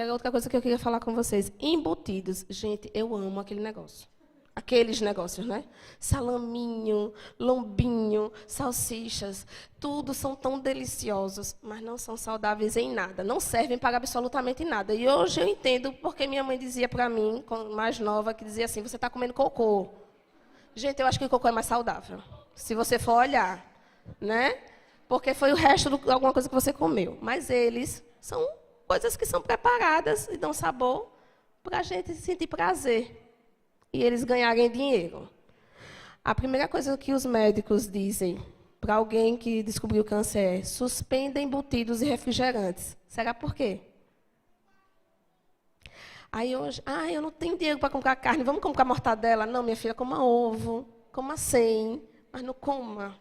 é outra coisa que eu queria falar com vocês, embutidos. Gente, eu amo aquele negócio. Aqueles negócios, né? Salaminho, lombinho, salsichas, tudo são tão deliciosos, mas não são saudáveis em nada, não servem para absolutamente nada. E hoje eu entendo porque minha mãe dizia para mim, mais nova, que dizia assim, você está comendo cocô. Gente, eu acho que o cocô é mais saudável, se você for olhar, né? Porque foi o resto de alguma coisa que você comeu. Mas eles são coisas que são preparadas e dão sabor para a gente sentir prazer. E eles ganharem dinheiro. A primeira coisa que os médicos dizem para alguém que descobriu câncer é suspenda embutidos e refrigerantes. Será por quê? Aí hoje, eu não tenho dinheiro para comprar carne, vamos comprar mortadela? Não, minha filha, coma ovo, coma 100, mas não coma.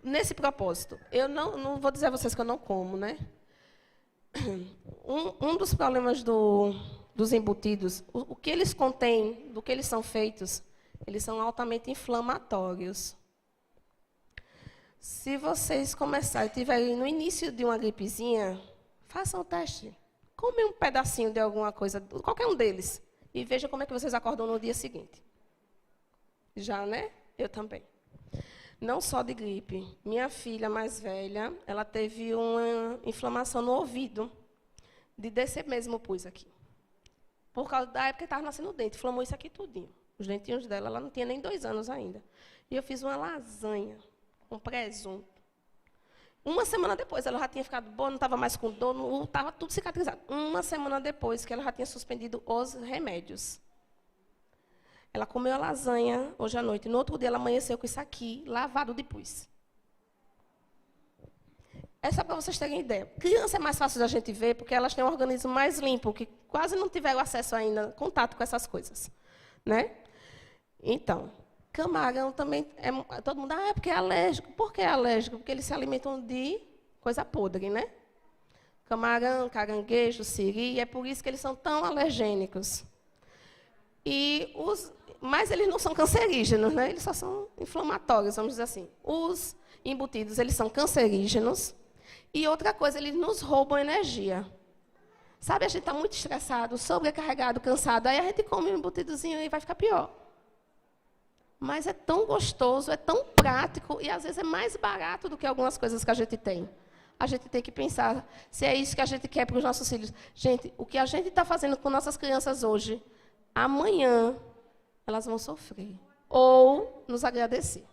Nesse propósito, eu não vou dizer a vocês que eu não como, né? Um dos problemas dos embutidos, o que eles contêm, do que eles são feitos, eles são altamente inflamatórios. Se vocês começarem, estiverem no início de uma gripezinha, façam o teste. Come um pedacinho de alguma coisa, qualquer um deles, e veja como é que vocês acordam no dia seguinte. Já, né? Eu também. Não só de gripe. Minha filha mais velha, ela teve uma inflamação no ouvido, de descer mesmo o pus aqui. Por causa da época que estava nascendo o dente, inflamou isso aqui tudinho. Os dentinhos dela, ela não tinha nem 2 anos ainda. E eu fiz uma lasanha com presunto. Uma semana depois, ela já tinha ficado boa, não estava mais com dor, estava tudo cicatrizado. Uma semana depois, que ela já tinha suspendido os remédios. Ela comeu a lasanha hoje à noite. No outro dia, ela amanheceu com isso aqui, lavado de pus. É só para vocês terem ideia. Criança é mais fácil da gente ver, porque elas têm um organismo mais limpo, que quase não tiveram acesso ainda, contato com essas coisas. Né? Então, camarão também, todo mundo, é porque é alérgico. Por que é alérgico? Porque eles se alimentam de coisa podre, né? Camarão, caranguejo, siri, é por isso que eles são tão alergênicos. Mas eles não são cancerígenos, né? Eles só são inflamatórios, vamos dizer assim. Os embutidos, eles são cancerígenos. E outra coisa, eles nos roubam energia. Sabe, a gente está muito estressado, sobrecarregado, cansado, aí a gente come um embutidozinho e vai ficar pior. Mas é tão gostoso, é tão prático e, às vezes, é mais barato do que algumas coisas que a gente tem. A gente tem que pensar se é isso que a gente quer para os nossos filhos. Gente, o que a gente está fazendo com nossas crianças hoje, amanhã elas vão sofrer ou nos agradecer.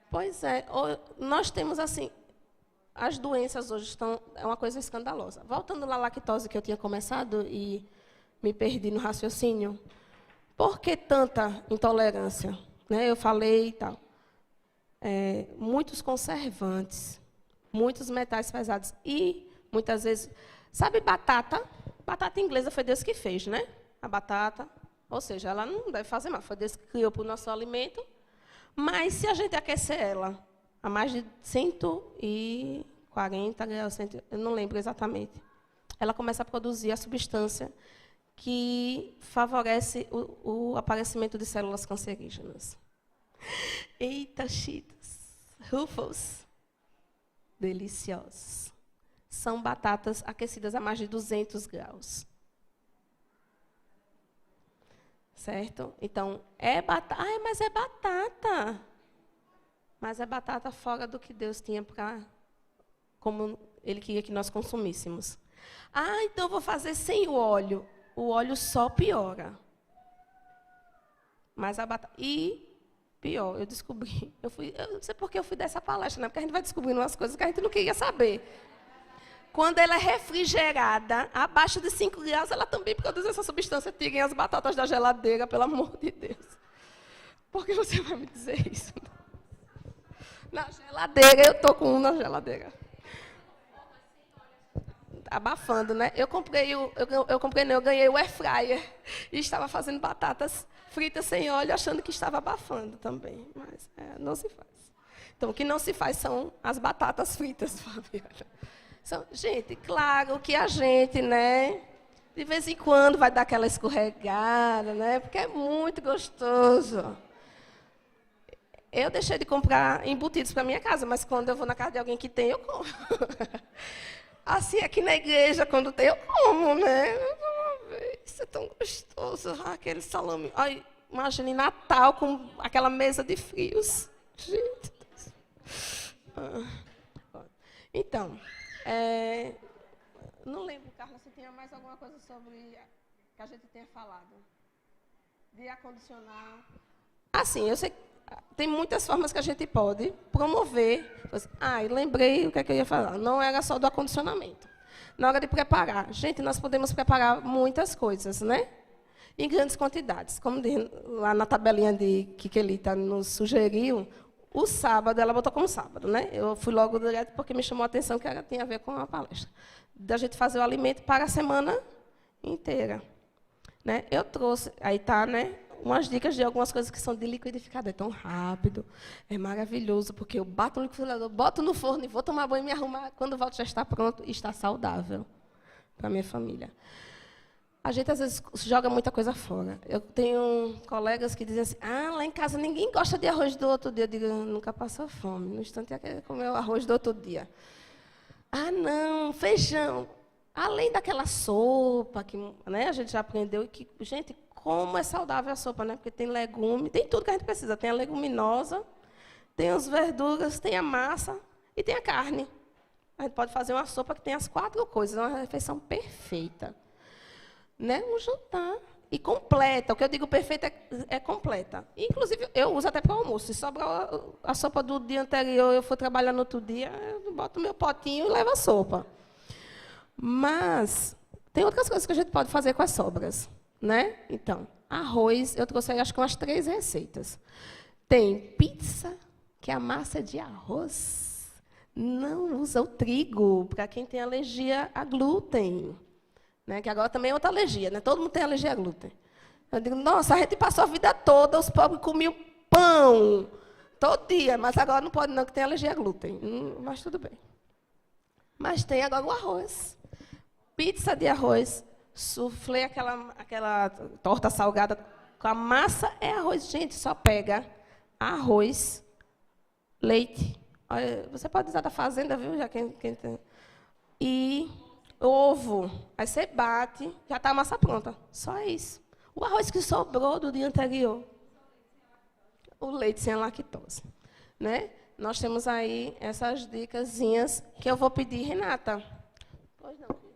Pois é, nós temos assim, as doenças hoje é uma coisa escandalosa. Voltando lá à lactose que eu tinha começado e me perdi no raciocínio, por que tanta intolerância? Né, eu falei e tal. muitos conservantes, muitos metais pesados. E, muitas vezes, sabe batata? Batata inglesa foi Deus que fez, né? A batata. Ou seja, ela não deve fazer mal. Foi Deus que criou para o nosso alimento. Mas, se a gente aquecer ela a mais de 140 graus, eu não lembro exatamente, ela começa a produzir a substância que favorece o aparecimento de células cancerígenas. Eita, Cheetos, Ruffles, deliciosos. São batatas aquecidas a mais de 200 graus. Certo? Então, é batata. Ai, mas é batata. Mas é batata fora do que Deus tinha para... como Ele queria que nós consumíssemos. Ah, então eu vou fazer sem o óleo. O óleo só piora. Mas a batata... E, pior, eu descobri... Eu não sei por que eu fui dessa palestra, né? Porque a gente vai descobrindo umas coisas que a gente não queria saber. Quando ela é refrigerada, abaixo de 5 graus, ela também produz essa substância. Tirem as batatas da geladeira, pelo amor de Deus. Por que você vai me dizer isso? Na geladeira, eu estou com um na geladeira. Abafando, né? Eu ganhei o air fryer e estava fazendo batatas fritas sem óleo, achando que estava abafando também. Mas não se faz. Então, o que não se faz são as batatas fritas, Fabiana. Gente, claro que a gente, né, de vez em quando vai dar aquela escorregada, né, porque é muito gostoso. Eu deixei de comprar embutidos para minha casa, mas quando eu vou na casa de alguém que tem, eu como. Assim, aqui na igreja, quando tem, eu como, né? Isso é tão gostoso, aquele salame. Ai, imagine Natal com aquela mesa de frios. Gente. Então... não lembro, Carla, se tinha mais alguma coisa sobre que a gente tenha falado. De acondicionar. Assim, eu sei que tem muitas formas que a gente pode promover. Lembrei o que é que eu ia falar. Não era só do acondicionamento. Na hora de preparar. Gente, nós podemos preparar muitas coisas, né? Em grandes quantidades. Como diz lá na tabelinha que Kelita nos sugeriu, o sábado, ela botou como sábado, né? Eu fui logo direto porque me chamou a atenção que ela tinha a ver com a palestra. Da gente fazer o alimento para a semana inteira. Né? Eu trouxe, aí está, né, umas dicas de algumas coisas que são de liquidificador. É tão rápido, é maravilhoso, porque eu bato no liquidificador, boto no forno e vou tomar banho e me arrumar. Quando volto já está pronto e está saudável para a minha família. A gente, às vezes, joga muita coisa fora. Eu tenho colegas que dizem assim, lá em casa ninguém gosta de arroz do outro dia. Eu digo, nunca passou fome. No instante, é querer comer o arroz do outro dia. Não, feijão. Além daquela sopa, que, né, a gente já aprendeu, que, gente, como é saudável a sopa, né? Porque tem legume, tem tudo que a gente precisa. Tem a leguminosa, tem as verduras, tem a massa e tem a carne. A gente pode fazer uma sopa que tem as 4 coisas, uma refeição perfeita. Né? Um jantar. E completa. O que eu digo perfeita é completa. Inclusive, eu uso até para o almoço. Se sobrar a sopa do dia anterior, eu for trabalhar no outro dia, eu boto meu potinho e levo a sopa. Mas tem outras coisas que a gente pode fazer com as sobras. Né? Então, arroz, eu trouxe aí acho que umas 3 receitas. Tem pizza, que é a massa de arroz. Não usa o trigo, para quem tem alergia a glúten. Né, que agora também é outra alergia, né? Todo mundo tem alergia a glúten. Eu digo, nossa, a gente passou a vida toda, os pobres comiam pão todo dia, mas agora não pode não, que tem alergia a glúten. Mas tudo bem. Mas tem agora o arroz. Pizza de arroz, soufflé, aquela torta salgada com a massa é arroz. Gente, só pega arroz, leite. Olha, você pode usar da fazenda, viu? Já quem tem. E ovo. Aí você bate, já está a massa pronta. Só isso. O arroz que sobrou do dia anterior. O leite sem lactose. Né? Nós temos aí essas dicasinhas que eu vou pedir, Renata. Pois não, Cris.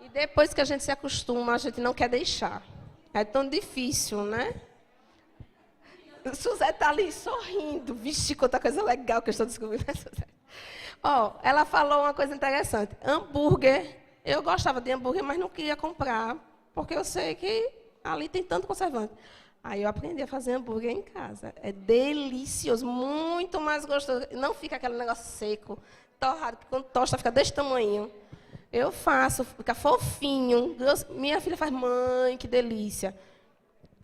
E depois que a gente se acostuma, a gente não quer deixar. É tão difícil, né? Suzete está ali sorrindo. Vixe, quanta coisa legal que eu estou descobrindo, né, Suzete? Ó, ela falou uma coisa interessante. Hambúrguer. Eu gostava de hambúrguer, mas não queria comprar, porque eu sei que ali tem tanto conservante. Aí eu aprendi a fazer hambúrguer em casa. É delicioso, muito mais gostoso. Não fica aquele negócio seco, torrado, que quando tosta fica desse tamanho. Eu faço, fica fofinho. Minha filha faz, mãe, que delícia.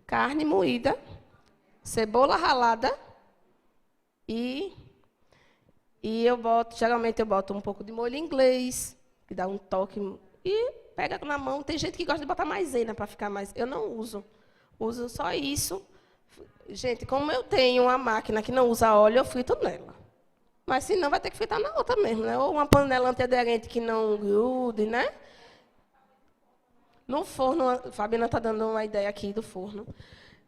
Carne moída, cebola ralada e geralmente eu boto um pouco de molho inglês, que dá um toque, e pega na mão. Tem gente que gosta de botar maisena para ficar mais. Eu não uso. Uso só isso. Gente, como eu tenho uma máquina que não usa óleo, eu frito nela. Mas se não, vai ter que fritar na outra mesmo, né? Ou uma panela antiaderente que não grude, né? No forno, a Fabiana está dando uma ideia aqui do forno.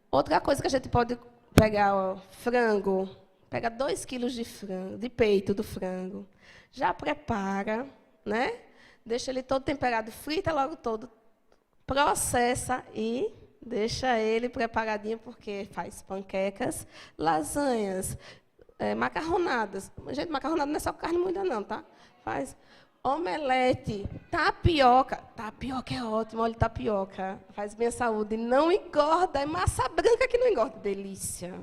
Outra coisa que a gente pode pegar, ó, frango. Pega 2 quilos de frango, de peito do frango. Já prepara, né? Deixa ele todo temperado, frita logo todo, processa e deixa ele preparadinho, porque faz panquecas, lasanhas, macarronadas. Gente, macarronada não é só carne moída, não, tá? Faz omelete, tapioca. Tapioca é ótimo, olha, tapioca. Faz bem a saúde, não engorda, é massa branca que não engorda. Delícia.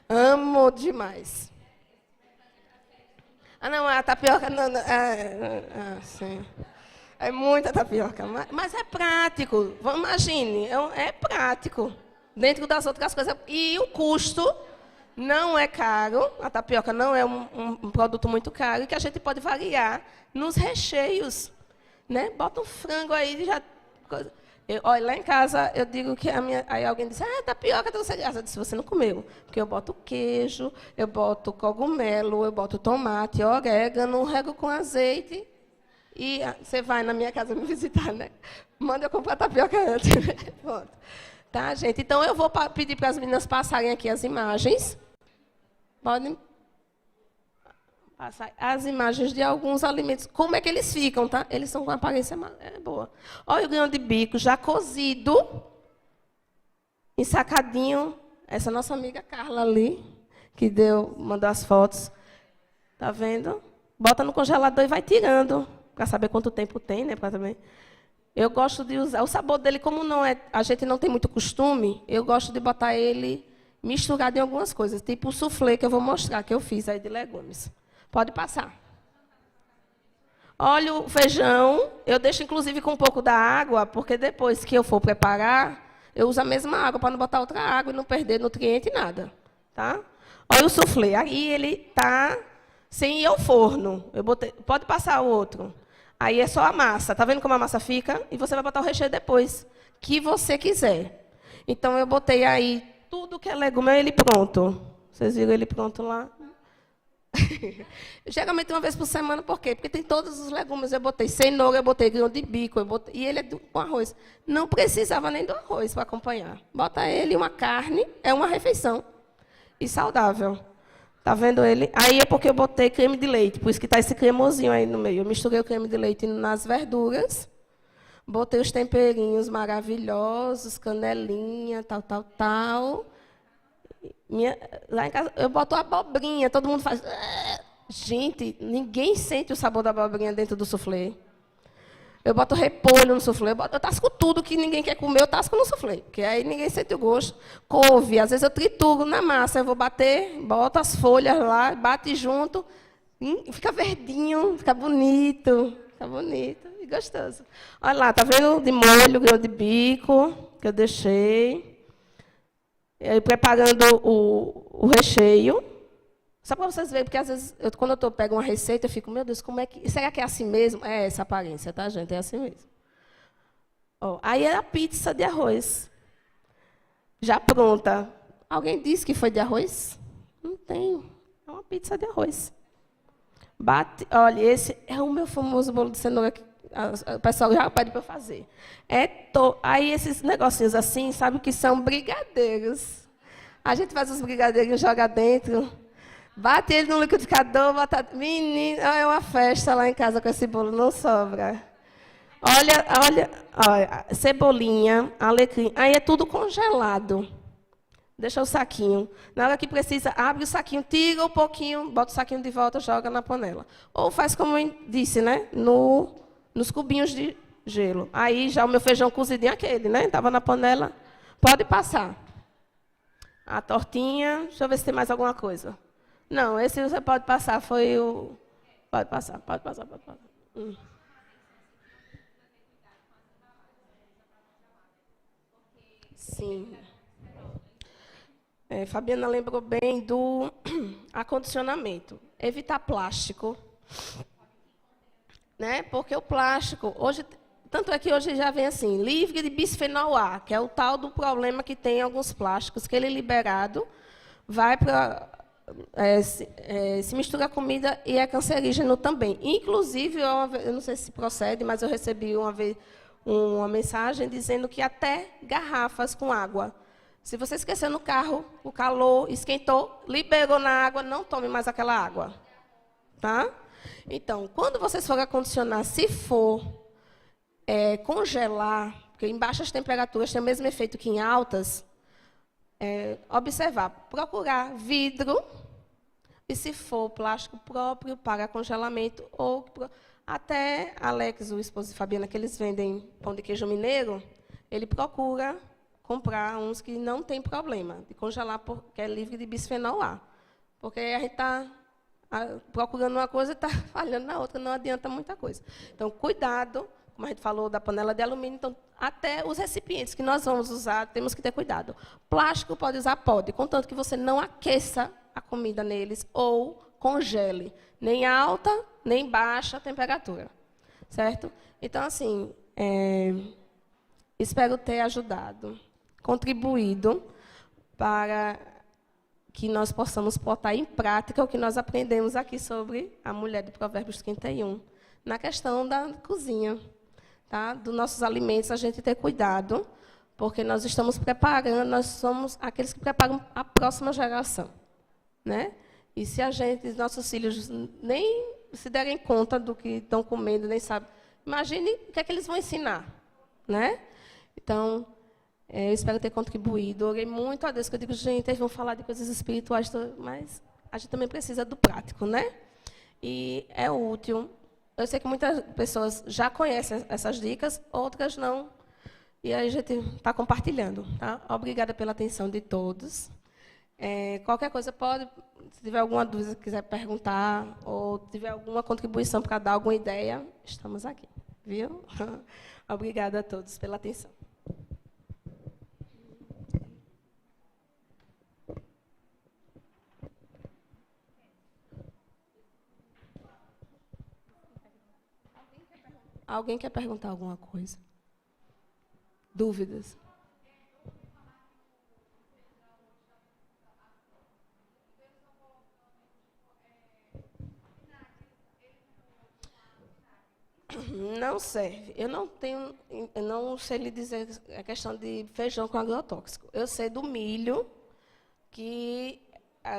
Amo demais. Ah, não, a tapioca... Não, sim. É muita tapioca, mas é prático. Imagine, é prático. Dentro das outras coisas. E o custo não é caro. A tapioca não é um produto muito caro, e que a gente pode variar nos recheios. Né? Bota um frango aí e já... Olha, lá em casa, eu digo que aí alguém diz, tapioca, eu disse, você não comeu. Porque eu boto queijo, eu boto cogumelo, eu boto tomate, orégano, rego com azeite. E você vai na minha casa me visitar, né? Manda eu comprar tapioca antes. Pronto. Tá, gente? Então, eu vou pedir para as meninas passarem aqui as imagens. Podem passar as imagens de alguns alimentos. Como é que eles ficam, tá? Eles são com aparência boa. Olha o grão de bico já cozido, ensacadinho. Essa nossa amiga Carla ali, que mandou as fotos. Tá vendo? Bota no congelador e vai tirando, para saber quanto tempo tem, né? Também. Eu gosto de usar. O sabor dele, como a gente não tem muito costume, eu gosto de botar ele misturado em algumas coisas, tipo o soufflé que eu vou mostrar, que eu fiz aí de legumes. Pode passar. Olha o feijão. Eu deixo, inclusive, com um pouco da água, porque depois que eu for preparar, eu uso a mesma água para não botar outra água e não perder nutriente e nada. Tá? Olha o soufflé. Aí ele está sem ir ao forno. Pode passar o outro. Aí é só a massa. Está vendo como a massa fica? E você vai botar o recheio depois, que você quiser. Então, eu botei aí tudo que é legume, ele pronto. Vocês viram ele pronto lá? Geralmente uma vez por semana, por quê? Porque tem todos os legumes. Eu botei cenoura, eu botei grão de bico, e ele é com arroz. Não precisava nem do arroz para acompanhar. Bota ele, uma carne, é uma refeição. E saudável. Tá vendo ele? Aí é porque eu botei creme de leite, por isso que está esse cremosinho aí no meio. Eu misturei o creme de leite nas verduras, botei os temperinhos maravilhosos, canelinha, tal. Lá em casa, eu boto abobrinha, todo mundo faz... Gente, ninguém sente o sabor da abobrinha dentro do soufflé. Eu boto repolho no soufflé, eu tasco tudo que ninguém quer comer, eu tasco no soufflé, porque aí ninguém sente o gosto. Couve, às vezes eu trituro na massa, eu vou bater, boto as folhas lá, bate junto, fica verdinho, fica bonito e gostoso. Olha lá, tá vendo de molho, grão de bico, que eu deixei. Eu preparando o recheio. Só para vocês verem, porque às vezes, quando eu pego uma receita, eu fico, meu Deus, como é que... Será que é assim mesmo? É essa aparência, tá, gente? É assim mesmo. Ó, aí é a pizza de arroz. Já pronta. Alguém disse que foi de arroz? Não tem. É uma pizza de arroz. Olha, esse é o meu famoso bolo de cenoura que o pessoal já pede para eu fazer. Aí esses negocinhos assim, sabe o que são? Brigadeiros. A gente faz os brigadeiros, joga dentro... Bate ele no liquidificador, menino, é uma festa lá em casa com esse bolo, não sobra. Olha, cebolinha, alecrim, aí é tudo congelado. Deixa o saquinho. Na hora que precisa, abre o saquinho, tira um pouquinho, bota o saquinho de volta, joga na panela. Ou faz como eu disse, né? Nos cubinhos de gelo. Aí já o meu feijão cozidinho, aquele, né? Estava na panela. Pode passar. A tortinha, deixa eu ver se tem mais alguma coisa. Não, esse você pode passar, foi o... Pode passar, pode passar, pode passar. Sim. Fabiana lembrou bem do acondicionamento. Evitar plástico, né? Porque o plástico, hoje, tanto é que hoje já vem assim, livre de bisfenol A, que é o tal do problema que tem em alguns plásticos, que ele é liberado, vai para... se mistura a comida e é cancerígeno também. Inclusive, eu não sei se procede, mas eu recebi uma vez uma mensagem dizendo que até garrafas com água. Se você esquecer no carro, o calor esquentou, liberou na água, não tome mais aquela água. Tá? Então, quando vocês forem acondicionar, se for congelar, porque em baixas temperaturas tem o mesmo efeito que em altas, observar, procurar vidro, e se for plástico próprio para congelamento, ou até Alex, o esposo de Fabiana, que eles vendem pão de queijo mineiro, ele procura comprar uns que não tem problema de congelar, porque é livre de bisfenol A. Porque a gente está procurando uma coisa e está falhando na outra, não adianta muita coisa. Então, cuidado, como a gente falou da panela de alumínio, então, até os recipientes que nós vamos usar, temos que ter cuidado. Plástico pode usar? Pode, contanto que você não aqueça a comida neles ou congele, nem alta, nem baixa temperatura. Certo? Então, assim, espero ter ajudado, contribuído para que nós possamos botar em prática o que nós aprendemos aqui sobre a mulher de Provérbios 31, na questão da cozinha, tá? Dos nossos alimentos, a gente ter cuidado, porque nós estamos preparando, nós somos aqueles que preparam a próxima geração, né? E se nossos filhos nem se derem conta do que estão comendo, nem sabem, imagine o que é que eles vão ensinar, né? Então, eu espero ter contribuído. Orei muito a Deus, que eu digo, gente, eles vão falar de coisas espirituais, mas a gente também precisa do prático, né? E é útil. Eu sei que muitas pessoas já conhecem essas dicas, outras não. E aí a gente está compartilhando, tá? Obrigada pela atenção de todos. Qualquer coisa pode, se tiver alguma dúvida, quiser perguntar, ou tiver alguma contribuição para dar alguma ideia, estamos aqui, viu? Obrigada a todos pela atenção. Alguém quer perguntar alguma coisa? Dúvidas? Não serve. Eu não sei lhe dizer a questão de feijão com agrotóxico. Eu sei do milho, que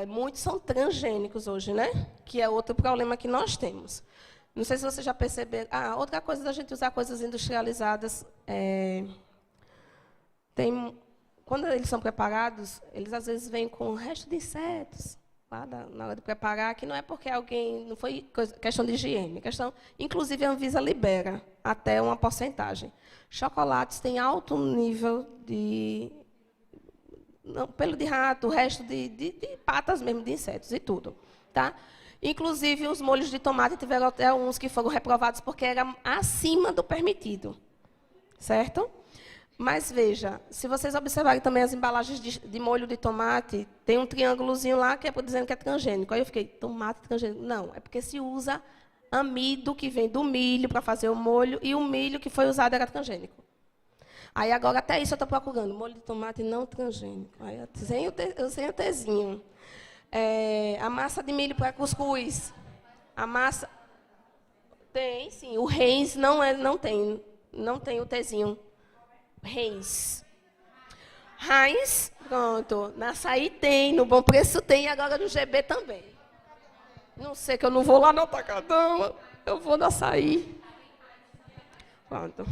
muitos são transgênicos hoje, né? Que é outro problema que nós temos. Não sei se você já percebeu. Outra coisa da gente usar coisas industrializadas. Quando eles são preparados, eles às vezes vêm com o resto de insetos lá na hora de preparar, que não é porque alguém. Não foi questão de higiene. Inclusive, a Anvisa libera até uma porcentagem. Chocolates têm alto nível de pelo de rato, o resto de patas mesmo, de insetos e tudo. Tá? Inclusive, os molhos de tomate tiveram até uns que foram reprovados porque era acima do permitido. Certo? Mas, veja, se vocês observarem também as embalagens de molho de tomate, tem um triângulozinho lá que é dizendo que é transgênico. Aí eu fiquei, tomate transgênico? Não, é porque se usa amido que vem do milho para fazer o molho, e o milho que foi usado era transgênico. Aí agora até isso eu estou procurando, molho de tomate não transgênico. Aí eu sem o tezinho. A massa de milho para cuscuz. A massa... Tem, sim. O Reis não tem o tezinho. Reis. Heinz, pronto. Na açaí tem, no Bom Preço tem, e agora no GB também. Não sei, que eu não vou lá no Atacadão, eu vou no açaí. Pronto.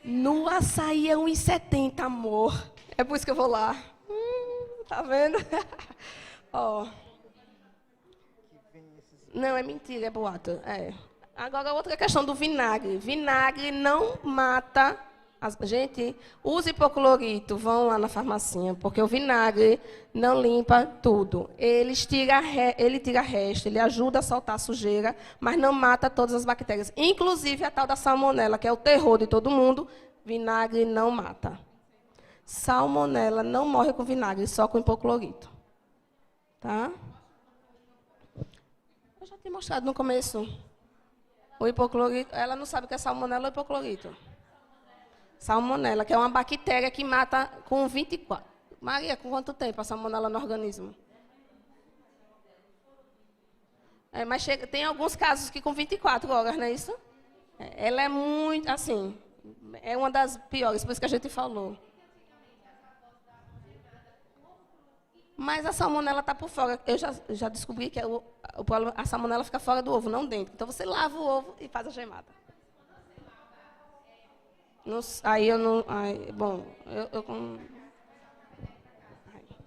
No açaí é 1,70, amor. É por isso que eu vou lá. Tá vendo? Ó. Não, é mentira, é boato. É. Agora, outra questão do vinagre. Vinagre não mata. Gente, use hipoclorito, vão lá na farmacinha, porque o vinagre não limpa tudo. Ele tira resto, ele ajuda a soltar a sujeira, mas não mata todas as bactérias. Inclusive a tal da salmonela, que é o terror de todo mundo, vinagre não mata. Salmonela não morre com vinagre, só com hipoclorito. Tá? Eu já tinha mostrado no começo. O hipoclorito, ela não sabe o que é salmonela ou hipoclorito. Salmonela, que é uma bactéria que mata com 24. Maria, com quanto tempo a salmonela no organismo? Mas tem alguns casos que com 24 horas, não é isso? Ela é muito, assim, é uma das piores, por isso que a gente falou. Mas a salmonela está por fora. Eu já descobri que a salmonela fica fora do ovo, não dentro. Então, você lava o ovo e faz a gemada. Aí eu não... bom,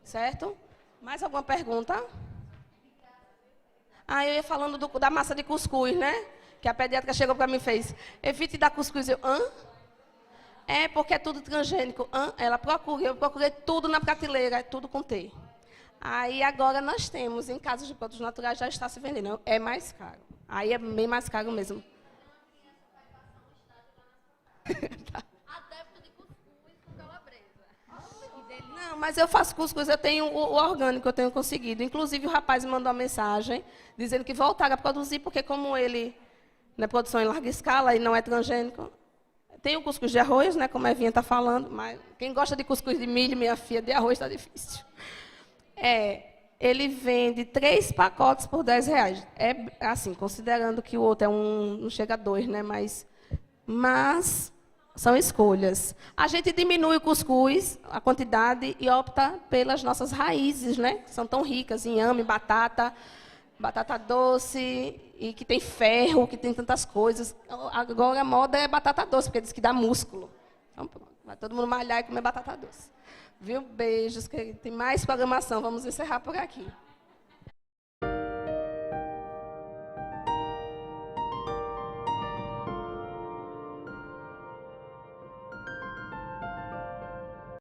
certo? Mais alguma pergunta? Eu ia falando da massa de cuscuz, né? Que a pediatra chegou para mim e fez. Evite dar cuscuz. Eu, É porque é tudo transgênico. Ela procura. Eu procurei tudo na prateleira, tudo com T. Aí agora nós temos, em casos de produtos naturais, já está se vendendo. É mais caro. Aí é bem mais caro mesmo. Adepto de cuscuz com calabresa. Não, mas eu faço cuscuz, eu tenho o orgânico, eu tenho conseguido. Inclusive, o rapaz me mandou uma mensagem dizendo que voltaram a produzir, porque como ele não é produção em larga escala e não é transgênico, tem o cuscuz de arroz, né, como a Evinha está falando, mas quem gosta de cuscuz de milho, minha filha, de arroz está difícil. Ele vende 3 pacotes por R$10. É assim, considerando que o outro não chega a 2, né, mas são escolhas. A gente diminui o cuscuz, a quantidade, e opta pelas nossas raízes, né? Que são tão ricas, inhame, batata doce, e que tem ferro, que tem tantas coisas. Agora a moda é batata doce, porque diz que dá músculo. Então, pronto, vai todo mundo malhar e comer batata doce. Viu? Beijos, que tem mais programação. Vamos encerrar por aqui.